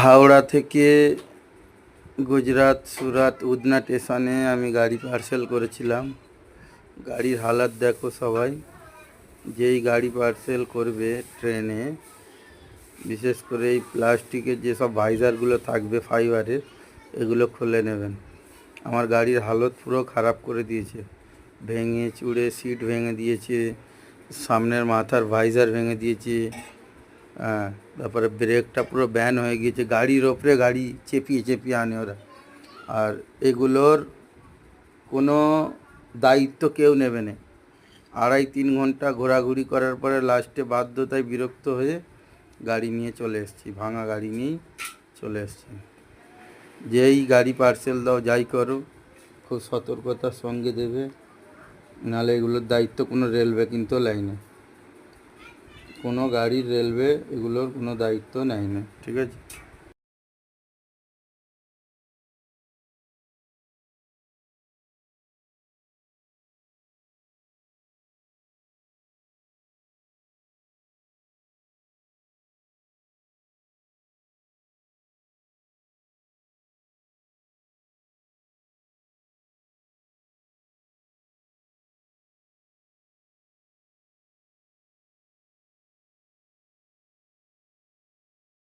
হাওড়া থেকে গুজরাট সুরাট উধনা স্টেশনে আমি গাড়ি পার্সেল করেছিলাম। গাড়ির হালাত দেখো সবাই। যেই গাড়ি পার্সেল করবে ট্রেনে, বিশেষ করে এই প্লাস্টিকের যেসব ভাইজারগুলো থাকবে ফাইবারের, এগুলো খুলে নেবেন। আমার গাড়ির হালত পুরো খারাপ করে দিয়েছে, ভেঙে চুড়ে সিট ভেঙে দিয়েছে, সামনের মাথার ভাইজার ভেঙে দিয়েছে। হ্যাঁ, তারপরে ব্রেকটা পুরো ব্যান হয়ে গিয়েছে, গাড়ির ওপরে গাড়ি চেপিয়ে চেপিয়ে আনে ওরা। আর এগুলোর কোনো দায়িত্ব কেউ নেবে না। 2.5-3 ঘন্টা ঘোরাঘুরি করার পরে লাস্টে বাধ্যতায় বিরক্ত হয়ে গাড়ি নিয়ে চলে এসেছি, ভাঙা গাড়ি নিয়েই চলে এসেছি। যেই গাড়ি পার্সেল দাও যাই করো, খুব সতর্কতার সঙ্গে দেবে, নাহলে এগুলোর দায়িত্ব কোনো রেলওয়ে কিন্তু নেয় না। কোনো গাড়ির রেলওয়ে এগুলোর কোনো দায়িত্ব নেয় না, ঠিক আছে।